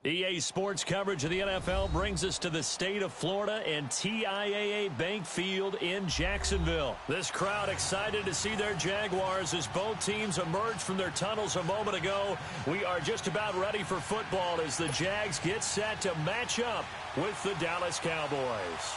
EA Sports coverage of the NFL brings us to the state of Florida and TIAA Bank Field in Jacksonville. This crowd excited to see their Jaguars as both teams emerge from their tunnels a moment ago. We are just about ready for football as the Jags get set to match up with the Dallas Cowboys.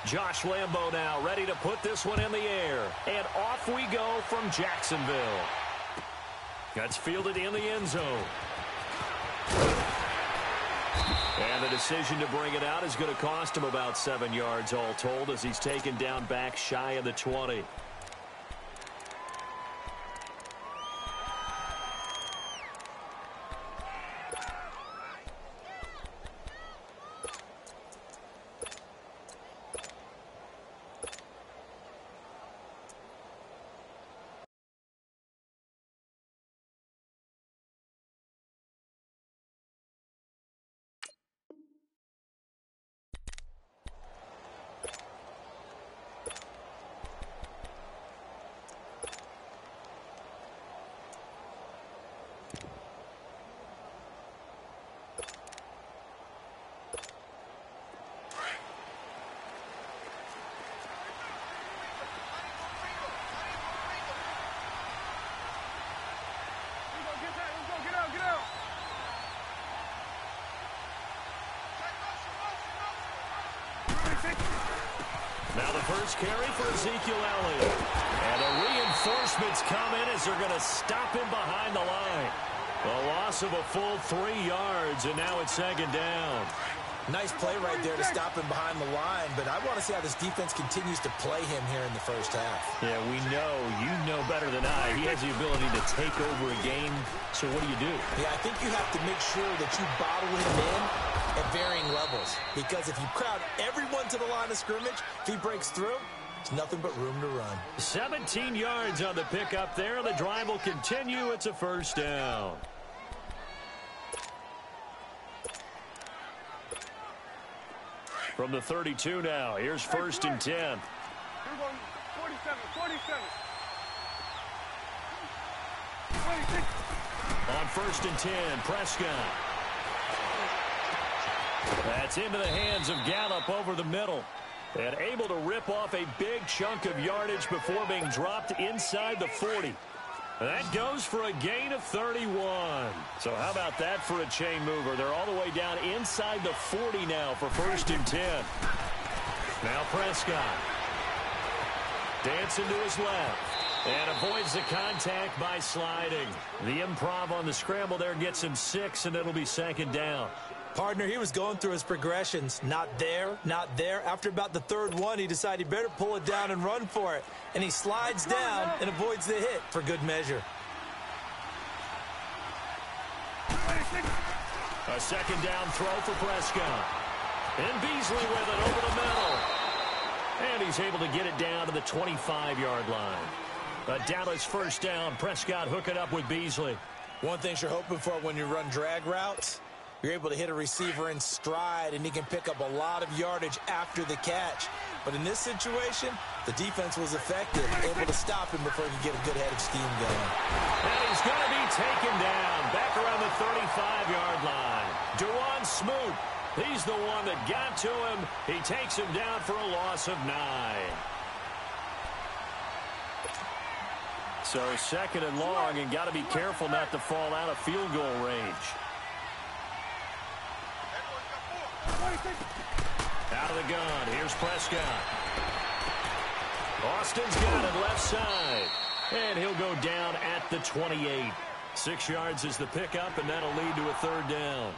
Josh Lambo now ready to put this one in the air. And off we go from Jacksonville. That's fielded in the end zone. And the decision to bring it out is going to cost him about 7 yards all told as he's taken down back shy of the 20. Now the first carry for Ezekiel Elliott. And the reinforcements come in as they're going to stop him behind the line. A loss of a full 3 yards, and now it's second down. Nice play right there to stop him behind the line, but I want to see how this defense continues to play him here in the first half. Yeah, we know. You know better than I. He has the ability to take over a game, so what do you do? Yeah, I think you have to make sure that you bottle him in at varying levels, because if you crowd everyone to the line of scrimmage, if he breaks through, it's nothing but room to run. 17 yards on the pickup there. The drive will continue. It's a first down. From the 32 now, here's first and 10. We're going 47, 47. 26. On first and 10, Prescott. That's into the hands of Gallup over the middle. And able to rip off a big chunk of yardage before being dropped inside the 40. That goes for a gain of 31. So how about that for a chain mover? They're all the way down inside the 40 now for first and 10. Now Prescott. Dancing to his left. And avoids the contact by sliding. The improv on the scramble there gets him 6, and it'll be second down. Partner, he was going through his progressions. Not there, not there. After about the third one, he decided he better pull it down and run for it. And he slides down and avoids the hit for good measure. A second down throw for Prescott. And Beasley with it over the middle. And he's able to get it down to the 25-yard line. A Dallas first down. Prescott hooking up with Beasley. One thing you're hoping for when you run drag routes, you're able to hit a receiver in stride, and he can pick up a lot of yardage after the catch. But in this situation, the defense was effective, able to stop him before he could get a good head of steam going. And he's going to be taken down back around the 35-yard line. Dewan Smoot, he's the one that got to him. He takes him down for a loss of 9. So second and long, and got to be careful not to fall out of field goal range. Out of the gun. Here's Prescott. Austin's got it left side. And he'll go down at the 28. 6 yards is the pickup, and that'll lead to a third down.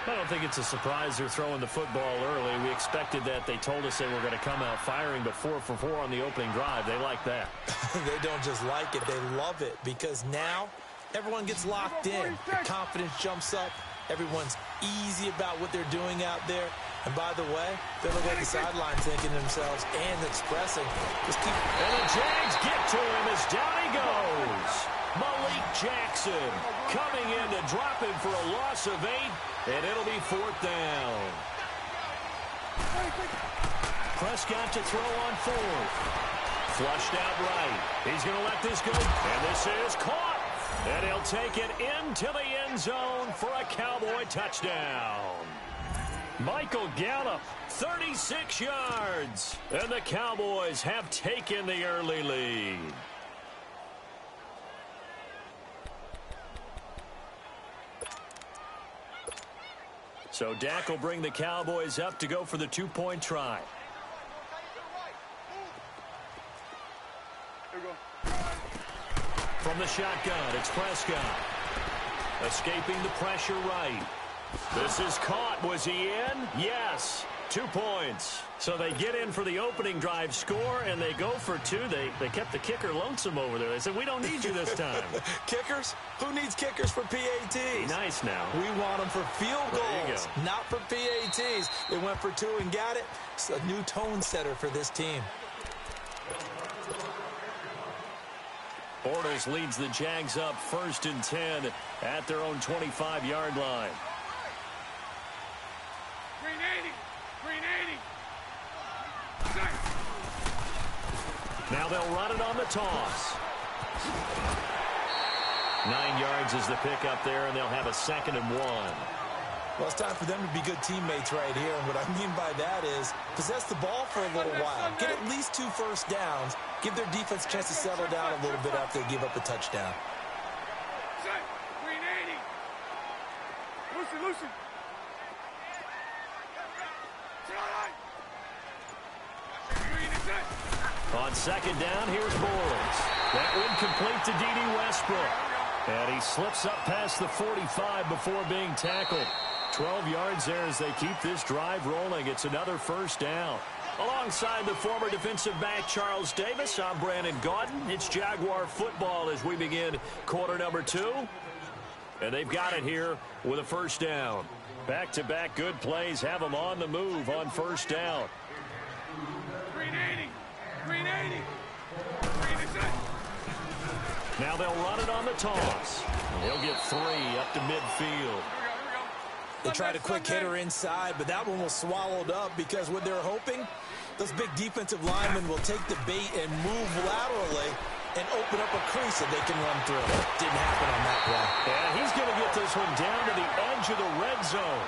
I don't think it's a surprise they're throwing the football early. We expected that. They told us they were going to come out firing, but 4 for 4 on the opening drive. They like that. They don't just like it. They love it, because now everyone gets locked in. The confidence jumps up. Everyone's easy about what they're doing out there. And by the way, they look at the sideline thinking to themselves and expressing, just keep. And the Jags get to him as down he goes. Malik Jackson coming in to drop him for a loss of 8, and it'll be 4th down. Prescott to throw on 4th. Flushed out right. He's going to let this go, and this is caught. And he'll take it into the end zone for a Cowboy touchdown. Michael Gallup, 36 yards. And the Cowboys have taken the early lead. So Dak will bring the Cowboys up to go for the 2-point try. From the shotgun, it's Prescott. Escaping the pressure right. This is caught. Was he in? Yes. 2 points. So they get in for the opening drive score, and they go for 2. They kept the kicker lonesome over there. They said, we don't need you this time. Kickers? Who needs kickers for PATs? Be nice now. We want them for field goals, not for PATs. They went for 2 and got it. It's a new tone setter for this team. Bortles leads the Jags up 1st and 10 at their own 25-yard line. Green 80. Green 80. Now they'll run it on the toss. 9 yards is the pickup there, and they'll have a 2nd and 1. Well, it's time for them to be good teammates right here. And what I mean by that is possess the ball for a little while. Get at least 2 first downs. Give their defense a chance to settle down a little bit after they give up a touchdown. Set. Green 80. Lucy. Green is set. On 2nd down, here's Bortles. That one complete to D.D. Westbrook. And he slips up past the 45 before being tackled. 12 yards there as they keep this drive rolling. It's another 1st down. Alongside the former defensive back Charles Davis, I'm Brandon Gaudin. It's Jaguar football as we begin quarter number 2. And they've got it here with a 1st down. Back-to-back good plays have them on the move on 1st down. Green 80. Green 80. Green is set. Now they'll run it on the toss. He'll get 3 up to midfield. They tried a quick hitter inside, but that one was swallowed up because what they're hoping, those big defensive linemen will take the bait and move laterally and open up a crease that they can run through. Didn't happen on that play. And he's going to get this one down to the edge of the red zone.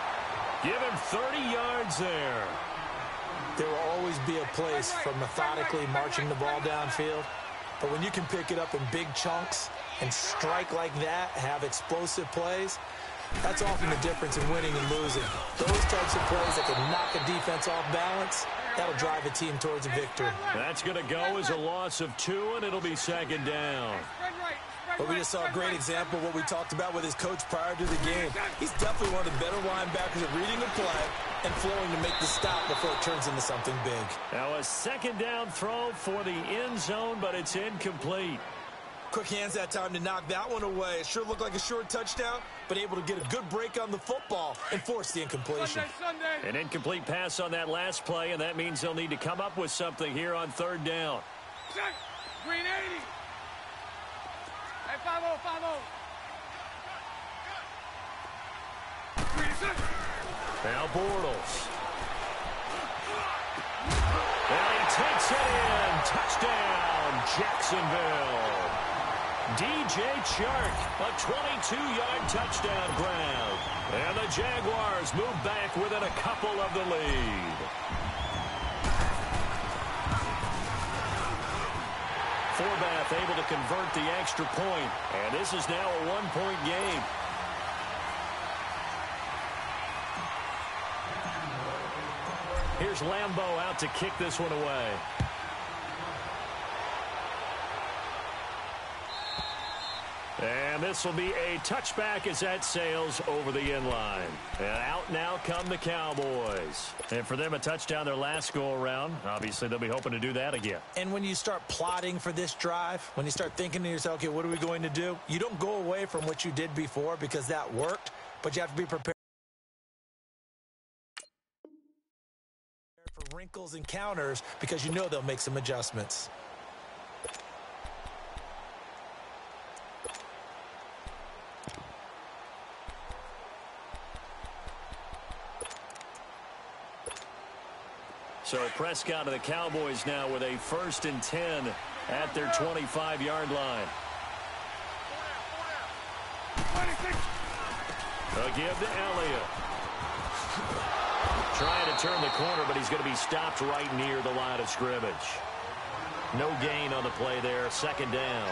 Give him 30 yards there. There will always be a place for methodically marching the ball downfield. But when you can pick it up in big chunks and strike like that, have explosive plays, that's often the difference in winning and losing. Those types of plays that can knock a defense off balance, that'll drive a team towards a victory. That's going to go as a loss of 2, and it'll be 2nd down. But we just saw a great example of what we talked about with his coach prior to the game. He's definitely one of the better linebackers at reading a play and flowing to make the stop before it turns into something big. Now a 2nd down throw for the end zone, but it's incomplete. Quick hands that time to knock that one away. It sure looked like a short touchdown, but able to get a good break on the football and force the incompletion. Sunday. An incomplete pass on that last play, and that means they'll need to come up with something here on 3rd down. Set. Green 80. Hey, 5-0, 5-0. Green set. Now Bortles. And he takes it in. Touchdown, Jacksonville. DJ Chark, a 22-yard touchdown grab. And the Jaguars move back within a couple of the lead. Forbath able to convert the extra point. And this is now a 1-point game. Here's Lambeau out to kick this one away. And this will be a touchback as that sails over the end line. And out now come the Cowboys. And for them, a touchdown their last go-around. Obviously, they'll be hoping to do that again. And when you start plotting for this drive, when you start thinking to yourself, okay, what are we going to do? You don't go away from what you did before because that worked, but you have to be prepared for wrinkles and counters because you know they'll make some adjustments. So Prescott of the Cowboys now with a 1st and 10 at their 25-yard line. A give to Elliott. Trying to turn the corner, but he's going to be stopped right near the line of scrimmage. No gain on the play there. 2nd down.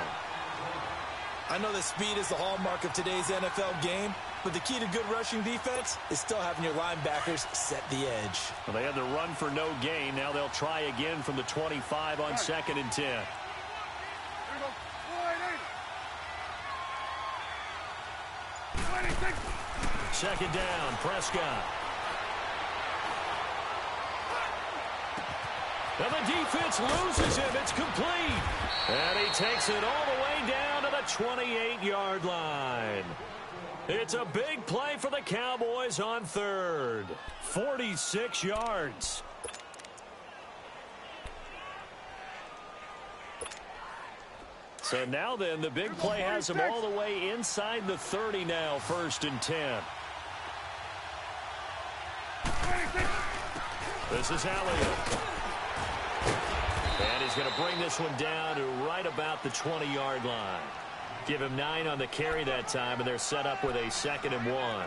I know that speed is the hallmark of today's NFL game, but the key to good rushing defense is still having your linebackers set the edge. Well, they had the run for no gain. Now they'll try again from the 25 on 2nd and 10. 2nd down, Prescott. And the defense loses him. It's complete. And he takes it all the way down to the 28-yard line. It's a big play for the Cowboys on 3rd. 46 yards. So now then, the big play has him all the way inside the 30 now, 1st and 10. This is Elliott. And he's going to bring this one down to right about the 20-yard line. Give him 9 on the carry that time, and they're set up with a 2nd and 1.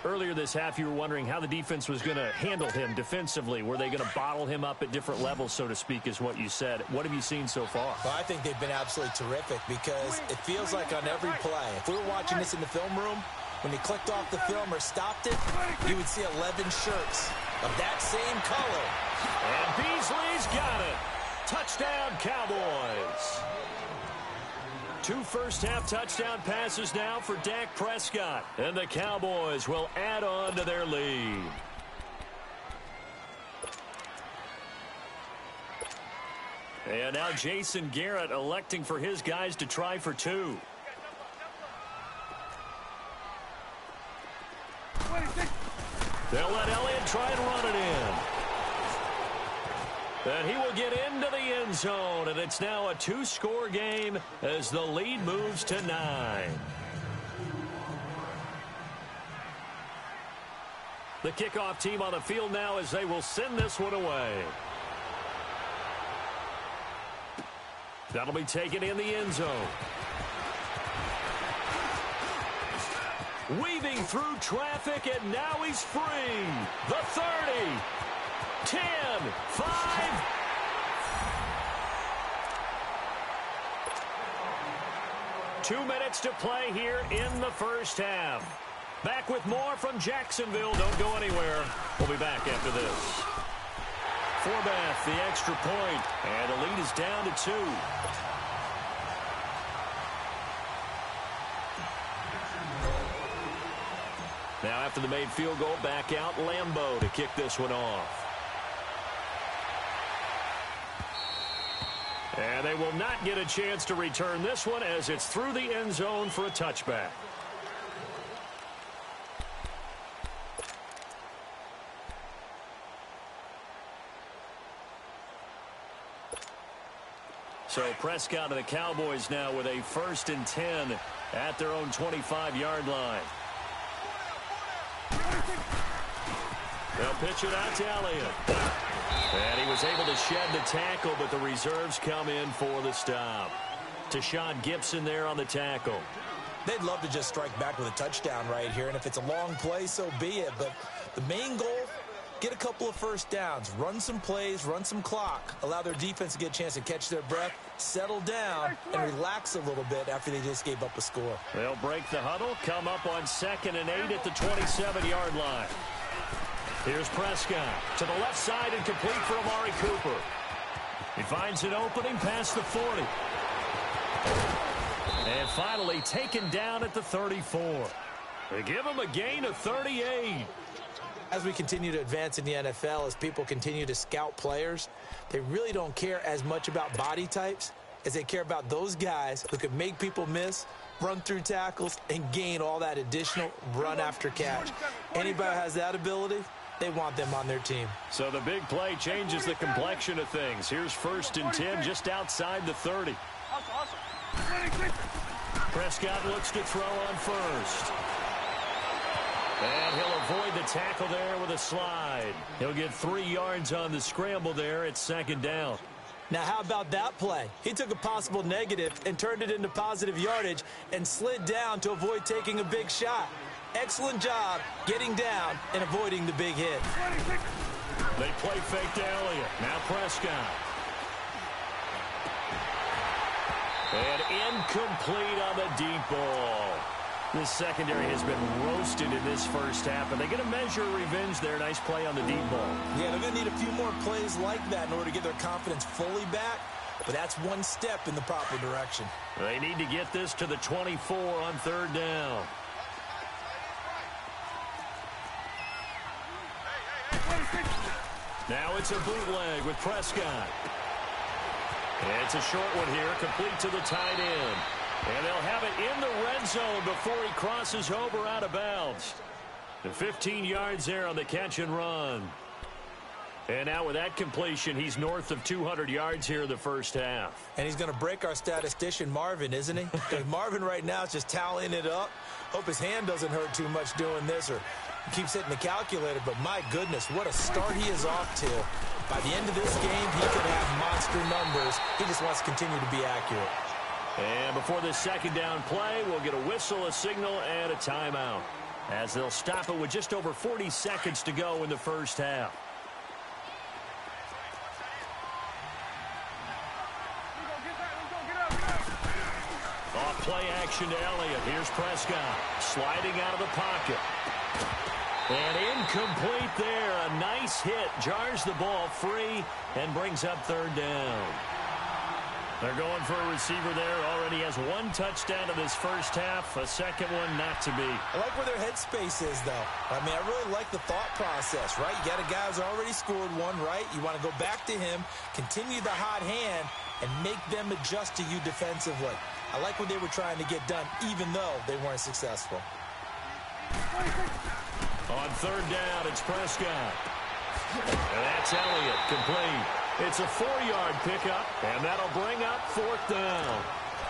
Earlier this half, you were wondering how the defense was going to handle him defensively. Were they going to bottle him up at different levels, so to speak, is what you said. What have you seen so far? Well, I think they've been absolutely terrific because it feels like on every play, if we were watching this in the film room, when he clicked off the film or stopped it, you would see 11 shirts of that same color. And Beasley's got it. Touchdown, Cowboys. 2 first-half touchdown passes now for Dak Prescott. And the Cowboys will add on to their lead. And now Jason Garrett electing for his guys to try for 2. They'll let Elliott try and run it in. And he will get into the end zone, and it's now a 2-score game as the lead moves to 9. The kickoff team on the field now as they will send this one away. That'll be taken in the end zone. Weaving through traffic, and now he's free. The 30. 10, 5. Two minutes to play here in the first half. Back with more from Jacksonville. Don't go anywhere. We'll be back after this. Forbath, the extra point, and the lead is down to 2. Now after the made field goal, back out Lambeau to kick this one off. And they will not get a chance to return this one as it's through the end zone for a touchback. So Prescott of the Cowboys now with a 1st and 10 at their own 25-yard line. They'll pitch it out to Elliott. And he was able to shed the tackle, but the reserves come in for the stop. Tashawn Gibson there on the tackle. They'd love to just strike back with a touchdown right here, and if it's a long play, so be it. But the main goal, get a couple of first downs, run some plays, run some clock, allow their defense to get a chance to catch their breath, settle down, and relax a little bit after they just gave up a score. They'll break the huddle, come up on 2nd and 8 at the 27-yard line. Here's Prescott to the left side and complete for Amari Cooper. He finds an opening past the 40. And finally taken down at the 34. They give him a gain of 38. As we continue to advance in the NFL, as people continue to scout players, they really don't care as much about body types as they care about those guys who can make people miss, run through tackles, and gain all that additional run after catch. Anybody who has that ability, they want them on their team. So the big play changes the complexion of things. Here's 1st and 10 just outside the 30. Prescott looks to throw on first. And he'll avoid the tackle there with a slide. He'll get 3 yards on the scramble there. It's second down. Now, how about that play? He took a possible negative and turned it into positive yardage and slid down to avoid taking a big shot. Excellent job getting down and avoiding the big hit. They play fake to Elliott. Now Prescott. And incomplete on the deep ball. This secondary has been roasted in this first half, and they get a measure of revenge there. Nice play on the deep ball. Yeah, they're going to need a few more plays like that in order to get their confidence fully back, but that's one step in the proper direction. They need to get this to the 24 on third down. Now it's a bootleg with Prescott. And it's a short one here, complete to the tight end. And they'll have it in the red zone before he crosses over out of bounds. The 15 yards there on the catch and run. And now with that completion, he's north of 200 yards here in the first half. And he's going to break our statistician, Marvin, isn't he? Because Marvin right now is just tallying it up. Hope his hand doesn't hurt too much doing this, or he keeps hitting the calculator. But my goodness, what a start he is off to. By the end of this game, he could have monster numbers. He just wants to continue to be accurate. And before this second down play, we'll get a whistle, a signal, and a timeout, as they'll stop it with just over 40 seconds to go in the first half. Off play action to Elliott. Here's Prescott sliding out of the pocket. And incomplete there. A nice hit. Jars the ball free and brings up third down. They're going for a receiver there. Already has 1 touchdown in this first half. A second one not to be. I like where their headspace is, though. I mean, I really like the thought process, right? You got a guy who's already scored one, right? You want to go back to him, continue the hot hand, and make them adjust to you defensively. I like what they were trying to get done, even though they weren't successful. On third down, it's Prescott. And that's Elliott, complete. It's a 4-yard pickup, and that'll bring up fourth down.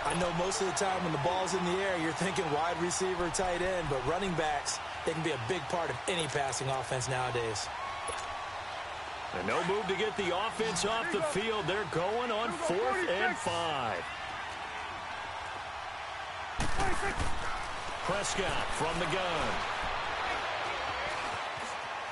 I know most of the time when the ball's in the air, you're thinking wide receiver, tight end, but running backs, they can be a big part of any passing offense nowadays. And no move to get the offense off the field. They're going on 4th and 5. Prescott from the gun.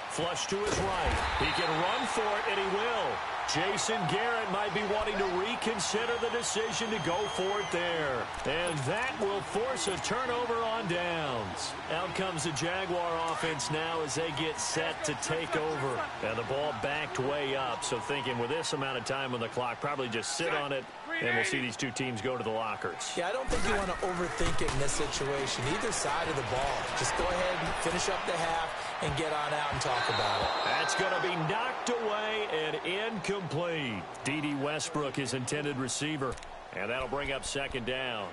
Flush to his right. He can run for it, and he will. Jason Garrett might be wanting to reconsider the decision to go for it there. And that will force a turnover on downs. Out comes the Jaguar offense now as they get set to take over. And the ball backed way up, so thinking with this amount of time on the clock, probably just sit on it, and we'll see these two teams go to the lockers. Yeah, I don't think you want to overthink it in this situation, either side of the ball. Just go ahead and finish up the half and get on out and talk about it. That's going to be knocked away and incomplete. D.D. Westbrook, his intended receiver. And that'll bring up second down.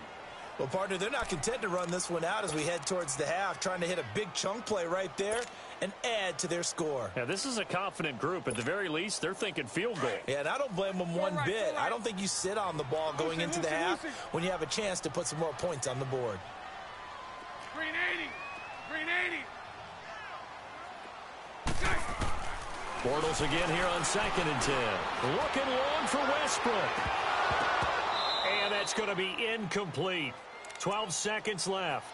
Well, partner, they're not content to run this one out as we head towards the half, trying to hit a big chunk play right there and add to their score. Yeah, this is a confident group. At the very least, they're thinking field goal. Yeah, and I don't blame them one bit. I don't think you sit on the ball going into the half when you have a chance to put some more points on the board. Green 80. Green 80. Bortles again here on 2nd and 10. Looking long for Westbrook. And that's going to be incomplete. 12 seconds left.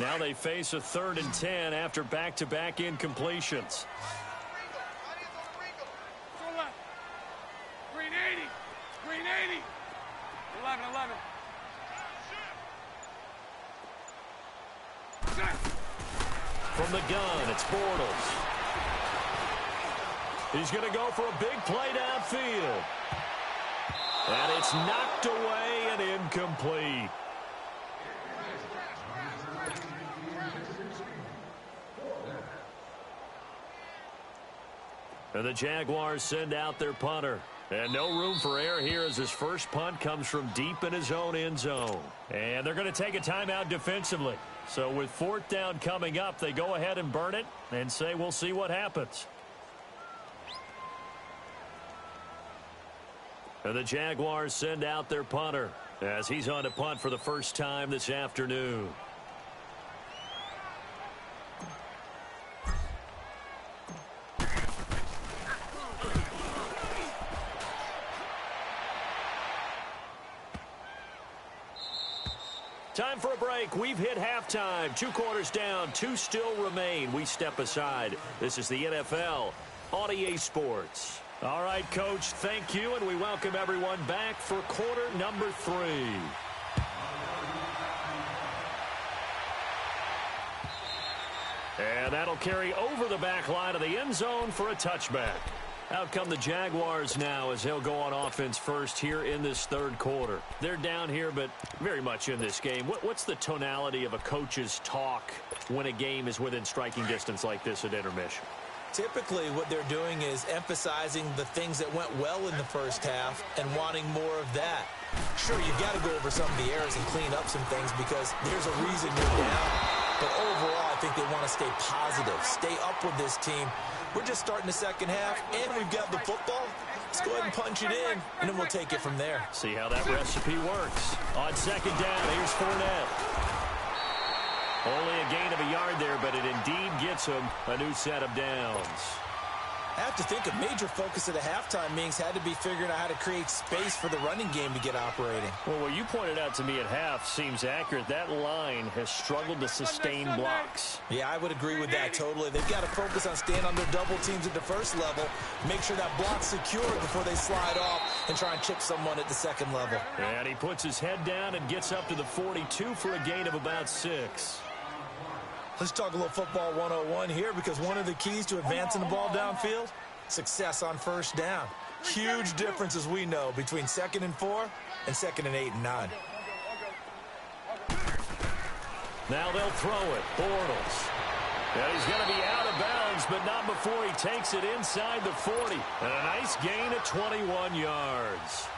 Now they face a 3rd and 10 after back-to-back incompletions. Green 80. Green 80. 11, 11. From the gun, it's Bortles. He's going to go for a big play downfield. And it's knocked away and incomplete. And the Jaguars send out their punter. And no room for error here as his first punt comes from deep in his own end zone. And they're going to take a timeout defensively. So with fourth down coming up, they go ahead and burn it and say we'll see what happens. And the Jaguars send out their punter as he's on to punt for the first time this afternoon. Time for a break. We've hit halftime. 2 quarters down. 2 still remain. We step aside. This is the NFL on EA Sports. All right, Coach, thank you, and we welcome everyone back for quarter number 3. And that'll carry over the back line of the end zone for a touchback. Out come the Jaguars now as they'll go on offense first here in this third quarter. They're down here, but very much in this game. What's the tonality of a coach's talk when a game is within striking distance like this at intermission? Typically, what they're doing is emphasizing the things that went well in the first half and wanting more of that. Sure, you've got to go over some of the errors and clean up some things because there's a reason you're down. But overall, I think they want to stay positive, stay up with this team. We're just starting the second half, and we've got the football. Let's go ahead and punch it in, and then we'll take it from there. See how that recipe works. On second down, here's Fournette. Only a gain of a yard there, but it indeed gets him a new set of downs. I have to think a major focus of the halftime meetings had to be figuring out how to create space for the running game to get operating. Well, what you pointed out to me at half seems accurate. That line has struggled to sustain blocks. Yeah, I would agree with that totally. They've got to focus on staying under double teams at the first level, make sure that block's secured before they slide off and try and chip someone at the second level. And he puts his head down and gets up to the 42 for a gain of about 6. Let's talk a little football 101 here because one of the keys to advancing the ball downfield, success on first down. Huge difference, as we know, between 2nd and 4 and 2nd and 8 and 9. Now they'll throw it. Bortles. And he's going to be out of bounds, but not before he takes it inside the 40. And a nice gain of 21 yards.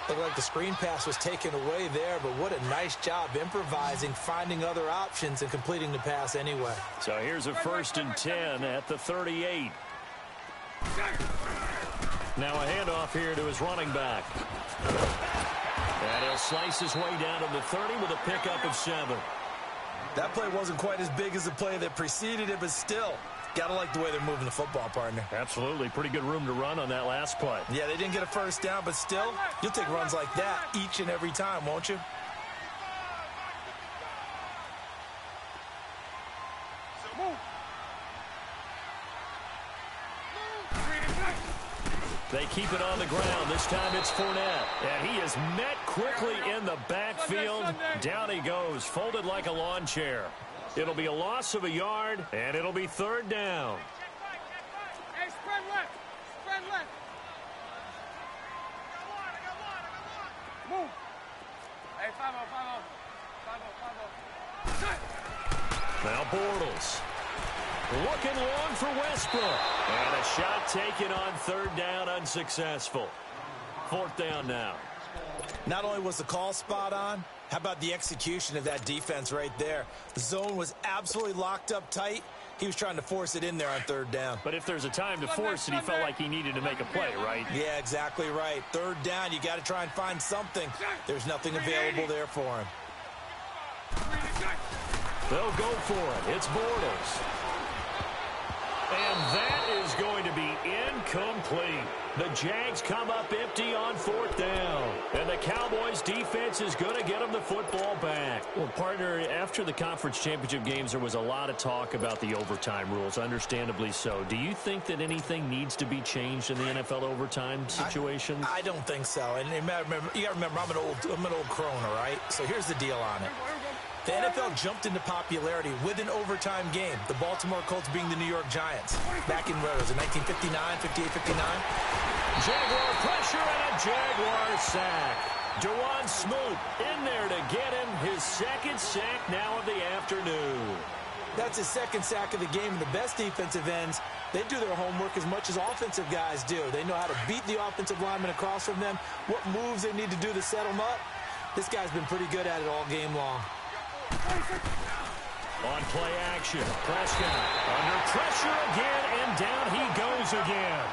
Looked like the screen pass was taken away there, but what a nice job improvising, finding other options, and completing the pass anyway. So here's a 1st and 10 at the 38. Now a handoff here to his running back. And he'll slice his way down to the 30 with a pickup of 7. That play wasn't quite as big as the play that preceded it, but still, got to like the way they're moving the football, partner. Absolutely. Pretty good room to run on that last play. Yeah, they didn't get a first down, but still, you'll take runs like that each and every time, won't you? They keep it on the ground. This time it's Fournette. And he is met quickly in the backfield. Down he goes, folded like a lawn chair. It'll be a loss of a yard, and it'll be 3rd down. Hey, spread left. Spread left. Move. Hey, 5-0, 5-0. 5-0, 5-0. Now Bortles. Looking long for Westbrook. And a shot taken on 3rd down, unsuccessful. 4th down now. Not only was the call spot on, how about the execution of that defense right there? The zone was absolutely locked up tight. He was trying to force it in there on 3rd down. But if there's a time to force it, he felt like he needed to make a play, right? Yeah, exactly right. 3rd down, you got to try and find something. There's nothing available there for him. They'll go for it. It's Bortles. And that is going to be incomplete. The Jags come up empty on 4th down. And the Cowboys defense is going to get them the football back. Well, partner, after the conference championship games, there was a lot of talk about the overtime rules, understandably so. Do you think that anything needs to be changed in the NFL overtime situation? I don't think so. And you got to remember, I'm an old crone, all right? So here's the deal on it. The NFL jumped into popularity with an overtime game, the Baltimore Colts being the New York Giants. Back in, where was it, 1959, 58-59? Jaguar pressure and a Jaguar sack. Dewan Smoot in there to get him his 2nd sack now of the afternoon. That's his second sack of the game, and the best defensive ends, they do their homework as much as offensive guys do. They know how to beat the offensive lineman across from them, what moves they need to do to set them up. This guy's been pretty good at it all game long. On play action, Prescott under pressure again, and down he goes again.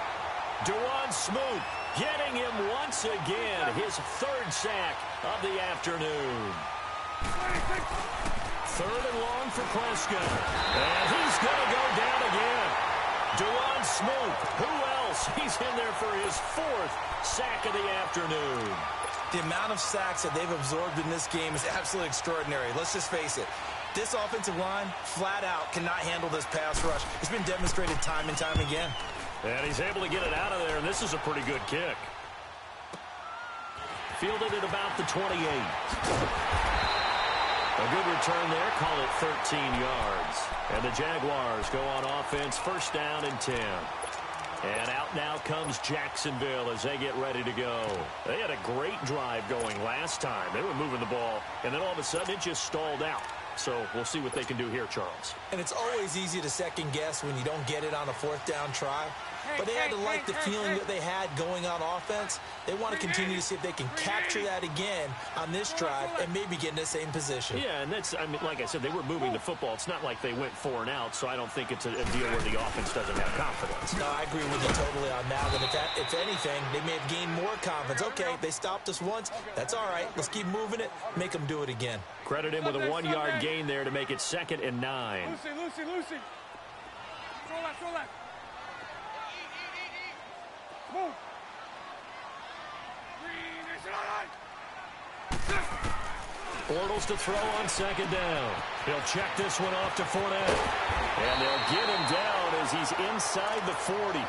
Dewan Smoot getting him once again, his third sack of the afternoon. Third and long for Prescott. And he's going to go down again. Dewan Smoot, who else? He's in there for his fourth sack of the afternoon. The amount of sacks that they've absorbed in this game is absolutely extraordinary. Let's just face it. This offensive line, flat out, cannot handle this pass rush. It's been demonstrated time and time again. And he's able to get it out of there, and this is a pretty good kick. Fielded at about the 28. A good return there, call it 13 yards. And the Jaguars go on offense, first down and 10. And out now comes Jacksonville as they get ready to go. They had a great drive going last time. They were moving the ball, and then all of a sudden it just stalled out. So we'll see what they can do here, Charles. And it's always easy to second guess when you don't get it on a fourth down try. But they had to like the feeling that they had going on offense. They want to continue to see if they can capture that again on this drive and maybe get in the same position. Yeah, and that's, I mean, like I said, they were moving the football. It's not like they went 4 and out, so I don't think it's a deal where the offense doesn't have confidence. No, I agree with you totally on that one. If anything, they may have gained more confidence. Okay, they stopped us once. That's all right. Let's keep moving it. Make them do it again. Credit him with a 1-yard gain there to make it 2nd and 9. Lucy. Throw left. Move. Bortles to throw on 2nd down. He'll check this one off to Fournette. And they'll get him down as he's inside the 40.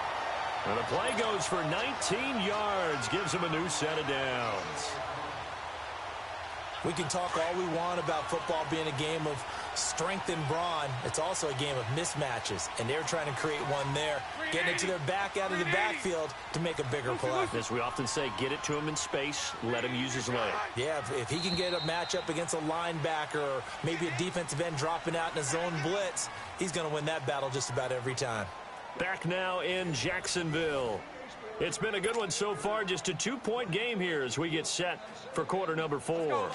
And the play goes for 19 yards. Gives him a new set of downs. We can talk all we want about football being a game of strength and brawn. It's also a game of mismatches, and they're trying to create one there, getting it to their back out of the backfield to make a bigger play. As we often say, get it to him in space, let him use his leg. Yeah, if he can get a matchup against a linebacker or maybe a defensive end dropping out in a zone blitz, he's going to win that battle just about every time. Back now in Jacksonville. It's been a good one so far, just a 2-point game here as we get set for quarter number 4.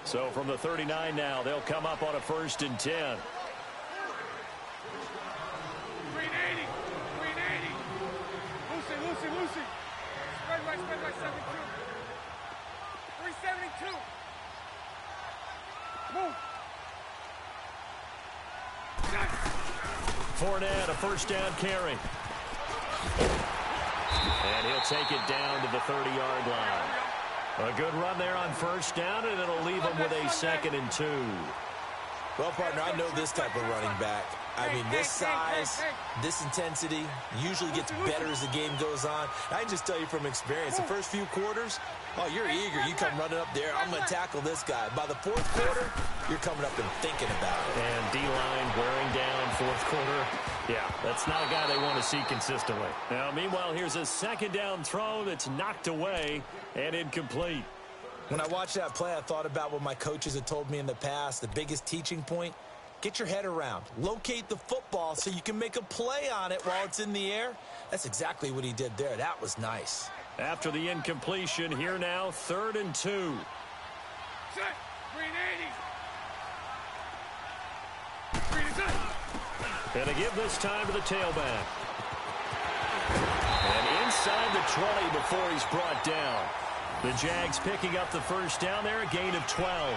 So from the 39 now, they'll come up on a 1st and 10. 380. Lucy. Spread right, 72. 372. Move. Fournette, a 1st down carry. And he'll take it down to the 30-yard line. A good run there on 1st down, and it'll leave him with a 2nd and 2. Well, partner, I know this type of running back. I mean, this size, this intensity usually gets better as the game goes on. I can just tell you from experience, the first few quarters, oh, you're eager. You come running up there. I'm going to tackle this guy. By the 4th quarter, you're coming up and thinking about it. And D-line wearing down 4th quarter. Yeah, that's not a guy they want to see consistently. Now, meanwhile, here's a 2nd down throw that's knocked away and incomplete. When I watched that play, I thought about what my coaches had told me in the past. The biggest teaching point, get your head around. Locate the football so you can make a play on it while it's in the air. That's exactly what he did there. That was nice. After the incompletion, here now, 3rd and 2. Set. 380. And to give this time to the tailback. And inside the 20 before he's brought down. The Jags picking up the 1st down there, a gain of 12.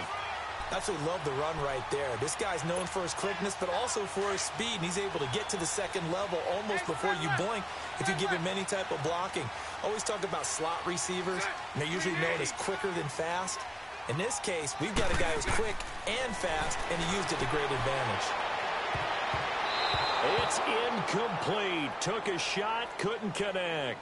Absolutely love the run right there. This guy's known for his quickness, but also for his speed, and he's able to get to the 2nd level almost before you blink if you give him any type of blocking. Always talk about slot receivers, and they're usually known as quicker than fast. In this case, we've got a guy who's quick and fast, and he used it to great advantage. It's incomplete. Took a shot, couldn't connect.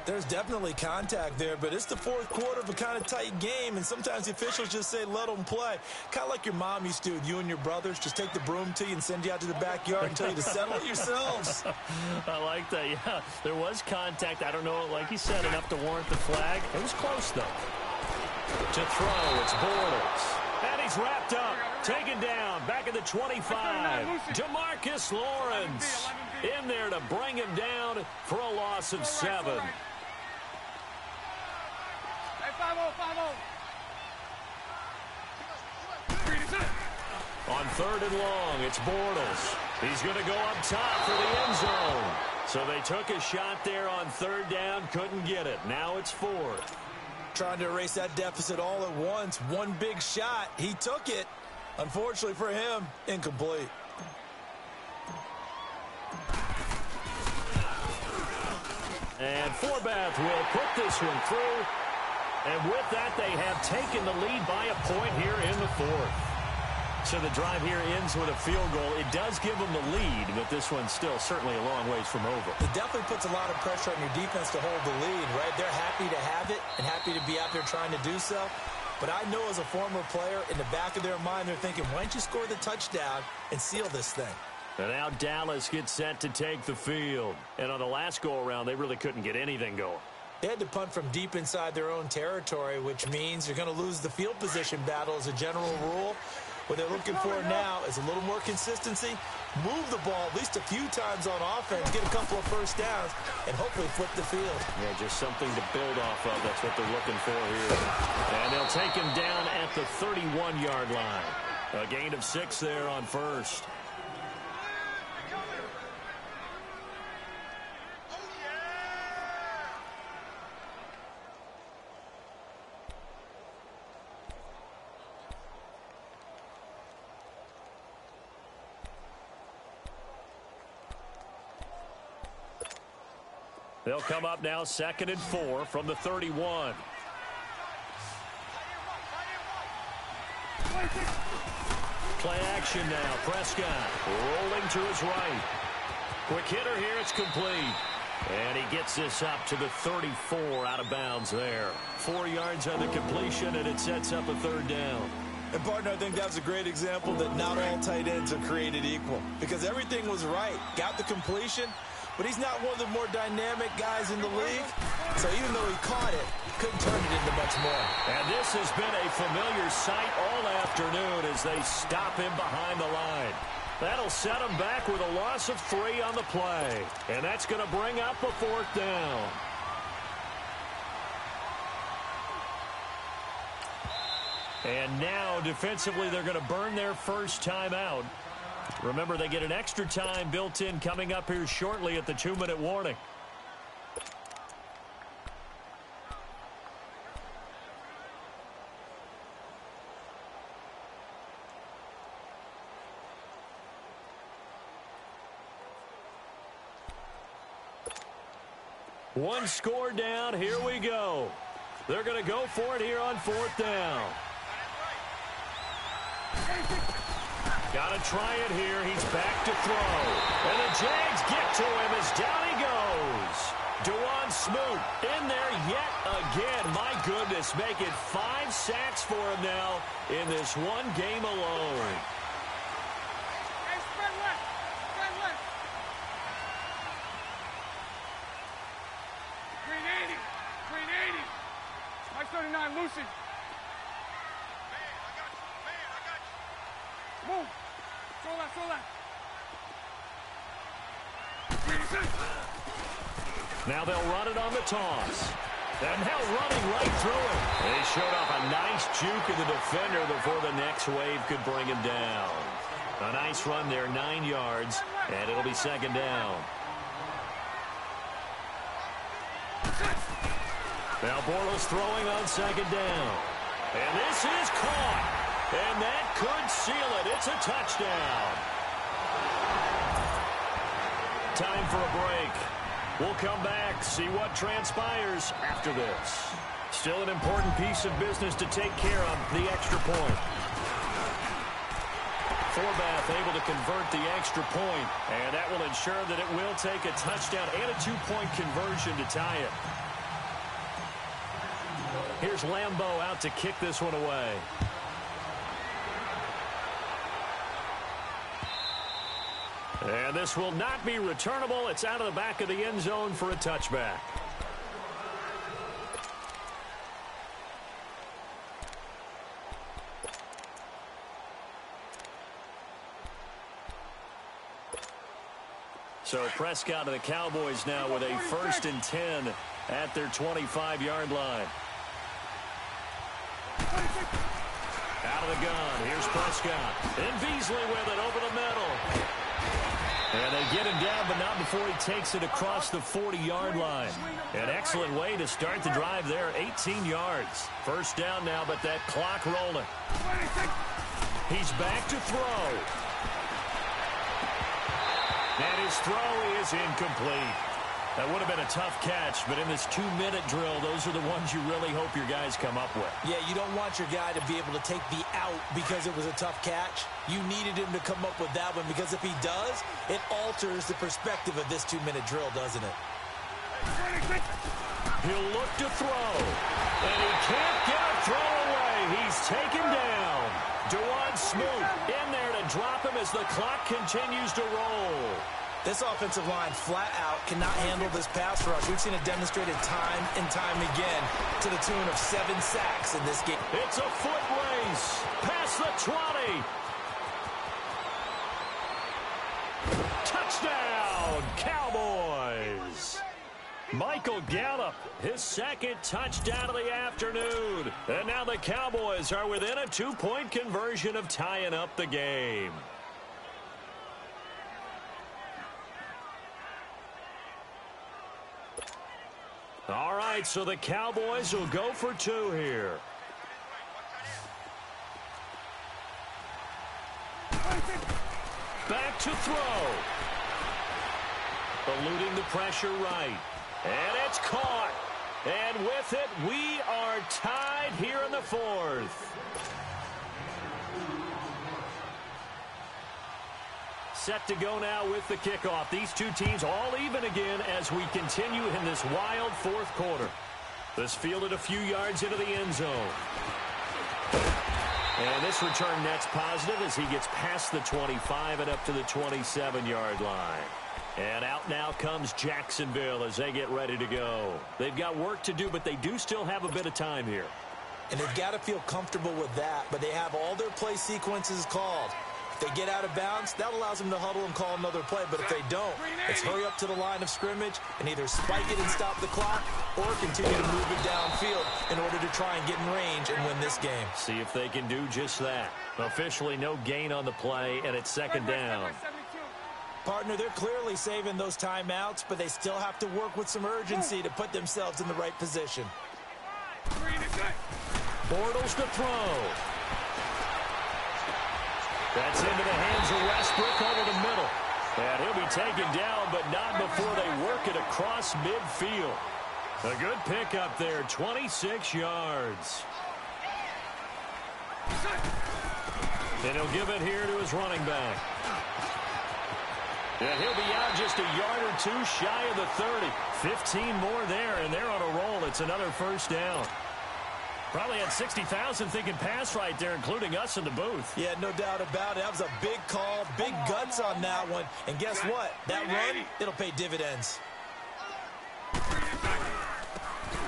There's definitely contact there, but it's the 4th quarter of a kind of tight game, and sometimes the officials just say, let them play. Kind of like your mom used to with you and your brothers. Just take the broom to you and send you out to the backyard and tell you to settle it yourselves. I like that, yeah. There was contact. I don't know, like you said, enough to warrant the flag. It was close, though. To throw, it's Bortles. And he's wrapped up. Taken down. Back at the 25. DeMarcus Lawrence in there to bring him down for a loss of 7. Hey, 5-0, 5-0. On 3rd and long, it's Bortles. He's going to go up top for the end zone. So they took a shot there on 3rd down, couldn't get it. Now it's 4th. Trying to erase that deficit all at once. One big shot. He took it. Unfortunately for him, incomplete. And Forbath will put this one through. And with that, they have taken the lead by a point here in the 4th. So the drive here ends with a field goal. It does give them the lead, but this one's still certainly a long ways from over. It definitely puts a lot of pressure on your defense to hold the lead, right? They're happy to have it and happy to be out there trying to do so. But I know as a former player, in the back of their mind, they're thinking, why don't you score the touchdown and seal this thing? And now Dallas gets set to take the field. And on the last go-around, they really couldn't get anything going. They had to punt from deep inside their own territory, which means you're going to lose the field position battle as a general rule. What they're looking for now is a little more consistency, move the ball at least a few times on offense, get a couple of first downs, and hopefully flip the field. Yeah, just something to build off of. That's what they're looking for here. And they'll take him down at the 31-yard line. A gain of 6 there on 1st. They'll come up now 2nd and 4 from the 31. Play action now. Prescott rolling to his right. Quick hitter here. It's complete. And he gets this up to the 34 out of bounds there. 4 yards on the completion, and it sets up a 3rd down. And, partner, I think that was a great example that not all tight ends are created equal. Because everything was right. Got the completion. But he's not one of the more dynamic guys in the league. So even though he caught it, couldn't turn it into much more. And this has been a familiar sight all afternoon as they stop him behind the line. That'll set him back with a loss of 3 on the play. And that's going to bring up a 4th down. And now defensively they're going to burn their first timeout. Remember, they get an extra time built in coming up here shortly at the 2-minute warning. One score down. Here we go. They're going to go for it here on 4th down. Got to try it here. He's back to throw. And the Jags get to him as down he goes. Dewan Smoot in there yet again. My goodness, make it 5 sacks for him now in this one game alone. Hey, spread left. Spread left. Green 80. Green 80. Mike 39, Lucy. Move. Throw left, throw left. Now they'll run it on the toss. And now running right through it. They showed off a nice juke of the defender before the next wave could bring him down. A nice run there, 9 yards, and it'll be 2nd down. Now Bortles throwing on 2nd down. And this is caught. And that could seal it. It's a touchdown. Time for a break. We'll come back, see what transpires after this. Still an important piece of business to take care of, the extra point. Forbath able to convert the extra point, and that will ensure that it will take a touchdown and a 2-point conversion to tie it. Here's Lambeau out to kick this one away. And this will not be returnable. It's out of the back of the end zone for a touchback. So Prescott and the Cowboys now with a 1st and 10 at their 25-yard line. Out of the gun. Here's Prescott. And Beasley with it over the middle. And they get him down, but not before he takes it across the 40-yard line. An excellent way to start the drive there. 18 yards. First down now, but that clock rolling. He's back to throw. And his throw is incomplete. That would have been a tough catch, but in this 2-minute drill, those are the ones you really hope your guys come up with. Yeah, you don't want your guy to be able to take the out because it was a tough catch. You needed him to come up with that one because if he does, it alters the perspective of this 2-minute drill, doesn't it? He'll look to throw, and he can't get a throw away. He's taken down. Dewan Smoot in there to drop him as the clock continues to roll. This offensive line flat out cannot handle this pass rush. We've seen it demonstrated time and time again to the tune of 7 sacks in this game. It's a foot race past the 20. Touchdown, Cowboys. Michael Gallup, his 2nd touchdown of the afternoon. And now the Cowboys are within a 2-point conversion of tying up the game. All right, so the Cowboys will go for 2 here. Back to throw. Eluding the pressure right. And it's caught. And with it, we are tied here in the 4th. Set to go now with the kickoff. These two teams all even again as we continue in this wild 4th quarter. This fielded a few yards into the end zone. And this return net's positive as he gets past the 25 and up to the 27-yard line. And out now comes Jacksonville as they get ready to go. They've got work to do, but they do still have a bit of time here. And they've got to feel comfortable with that, but they have all their play sequences called. If they get out of bounds, that allows them to huddle and call another play. But if they don't, it's hurry up to the line of scrimmage and either spike it and stop the clock or continue to move it downfield in order to try and get in range and win this game. See if they can do just that. Officially no gain on the play, and it's 2nd down. Partner, they're clearly saving those timeouts, but they still have to work with some urgency to put themselves in the right position. Bortles to throw. That's into the hands of Westbrook over the middle. And he'll be taken down, but not before they work it across midfield. A good pickup there, 26 yards. And he'll give it here to his running back. And he'll be out just a yard or 2 shy of the 30. 15 more there, and they're on a roll. It's another 1st down. Probably had 60,000 thinking pass right there, including us in the booth. Yeah, no doubt about it. That was a big call, big guts on that one. And guess what? That run, it'll pay dividends.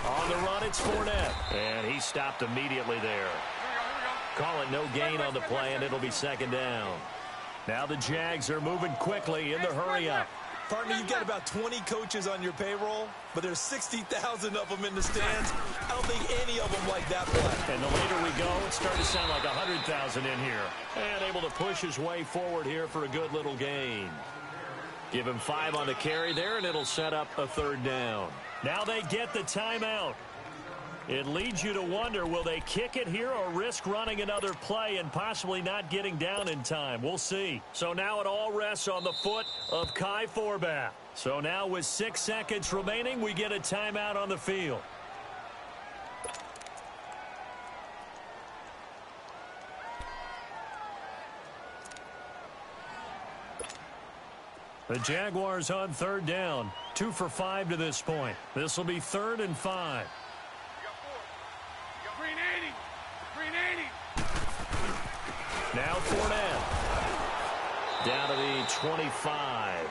On the run, it's Fournette. And he stopped immediately there. Call it no gain on the play, and it'll be 2nd down. Now the Jags are moving quickly in the hurry-up. Partner, you've got about 20 coaches on your payroll, but there's 60,000 of them in the stands. I don't think any of them like that play. And the later we go, it's starting to sound like 100,000 in here. And able to push his way forward here for a good little gain. Give him 5 on the carry there, and it'll set up a 3rd down. Now they get the timeout. It leads you to wonder, will they kick it here or risk running another play and possibly not getting down in time? We'll see. So now it all rests on the foot of Kai Forbath. So now with 6 seconds remaining, we get a timeout on the field. The Jaguars on 3rd down. 2 for 5 to this point. This will be 3rd and 5. Now Fournette. Down to the 25.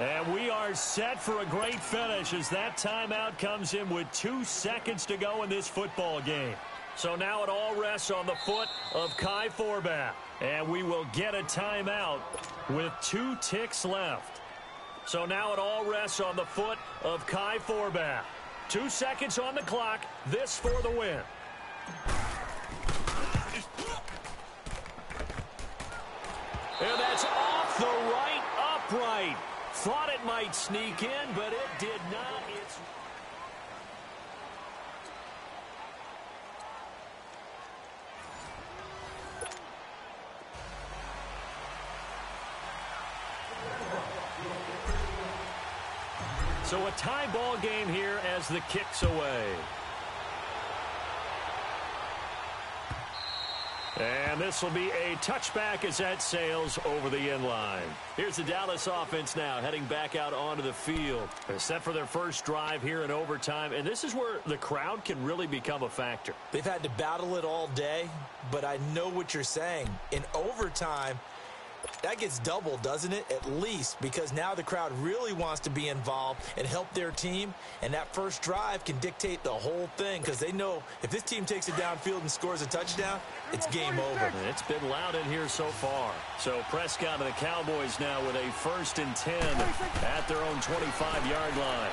And we are set for a great finish as that timeout comes in with 2 seconds to go in this football game. So now it all rests on the foot of Kai Forbath. And we will get a timeout with 2 ticks left. So now it all rests on the foot of Kai Forbath. 2 seconds on the clock. This for the win. And that's off the right upright. Thought it might sneak in, but it did not. So a tie ball game here as the kick's away. And this will be a touchback as that sails over the end line. Here's the Dallas offense now heading back out onto the field. They're set for their first drive here in overtime, and this is where the crowd can really become a factor. They've had to battle it all day, but I know what you're saying. In overtime, that gets doubled, doesn't it? At least, because now the crowd really wants to be involved and help their team, and that first drive can dictate the whole thing because they know if this team takes it downfield and scores a touchdown, it's game over. And it's been loud in here so far. So Prescott and the Cowboys now with a 1st and 10 at their own 25-yard line.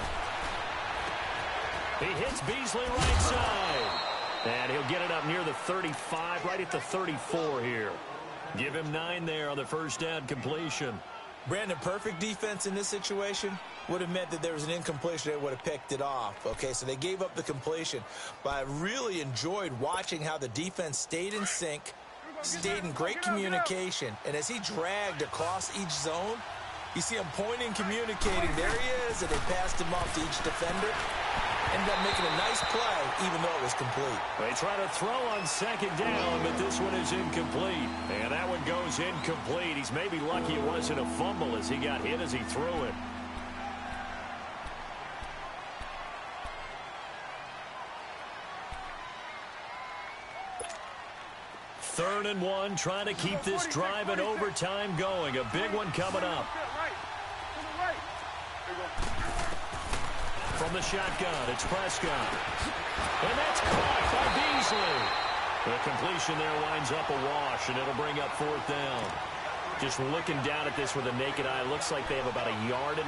He hits Beasley right side, and he'll get it up near the 35, right at the 34 here. Give him 9 there on the first down completion. Brandon, perfect defense in this situation would have meant that there was an incompletion. They would have picked it off. Okay, so they gave up the completion. But I really enjoyed watching how the defense stayed in sync, stayed in great communication. And as he dragged across each zone, you see him pointing, communicating. There he is, and they passed him off to each defender. Ended up making a nice play, even though it was complete. They try to throw on 2nd down, but this one is incomplete. And that one goes incomplete. He's maybe lucky it wasn't a fumble as he got hit as he threw it. Third and 1, trying to keep this drive in overtime going. A big one coming up. From the shotgun, it's Prescott. And that's caught by Beasley. The completion there winds up a wash, and it'll bring up 4th down. Just looking down at this with a naked eye, looks like they have about 1.5 yards.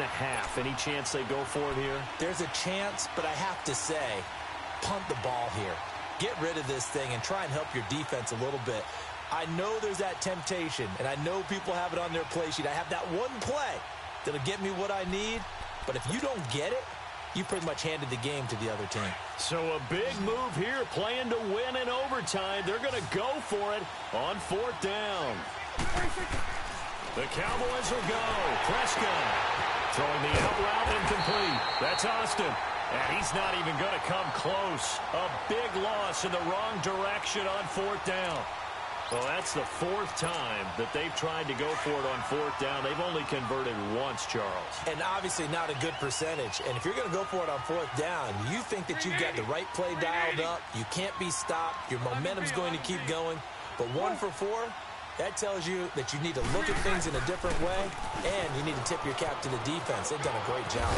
Any chance they go for it here? There's a chance, but I have to say, punt the ball here. Get rid of this thing and try and help your defense a little bit. I know there's that temptation, and I know people have it on their play sheet. I have that one play that'll get me what I need, but if you don't get it, you pretty much handed the game to the other team. So a big move here, playing to win in overtime. They're going to go for it on 4th down. The Cowboys will go. Prescott throwing the out route incomplete. That's Austin. And he's not even going to come close. A big loss in the wrong direction on 4th down. Well, that's the 4th time that they've tried to go for it on 4th down. They've only converted once, Charles. And obviously not a good percentage. And if you're going to go for it on 4th down, you think that you've got the right play dialed up. You can't be stopped. Your momentum's going to keep going. But 1 for 4, that tells you that you need to look at things in a different way, and you need to tip your cap to the defense. They've done a great job.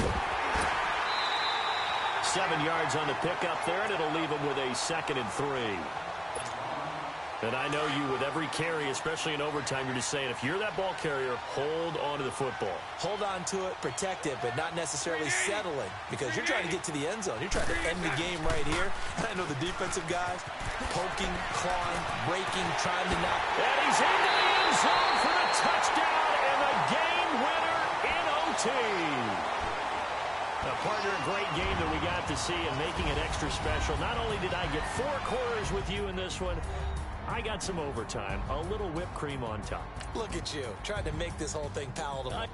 7 yards on the pickup there, and it'll leave them with a 2nd and 3. And I know you, with every carry, especially in overtime, you're just saying, if you're that ball carrier, hold on to the football. Hold on to it, protect it, but not necessarily settling, because you're trying to get to the end zone. You're trying to end the game right here. And I know the defensive guys poking, clawing, breaking, trying to knock. And he's into the end zone for the touchdown and the game winner in OT. A partner, a great game that we got to see and making it extra special. Not only did I get 4 quarters with you in this one, I got some overtime, a little whipped cream on top. Look at you, trying to make this whole thing palatable.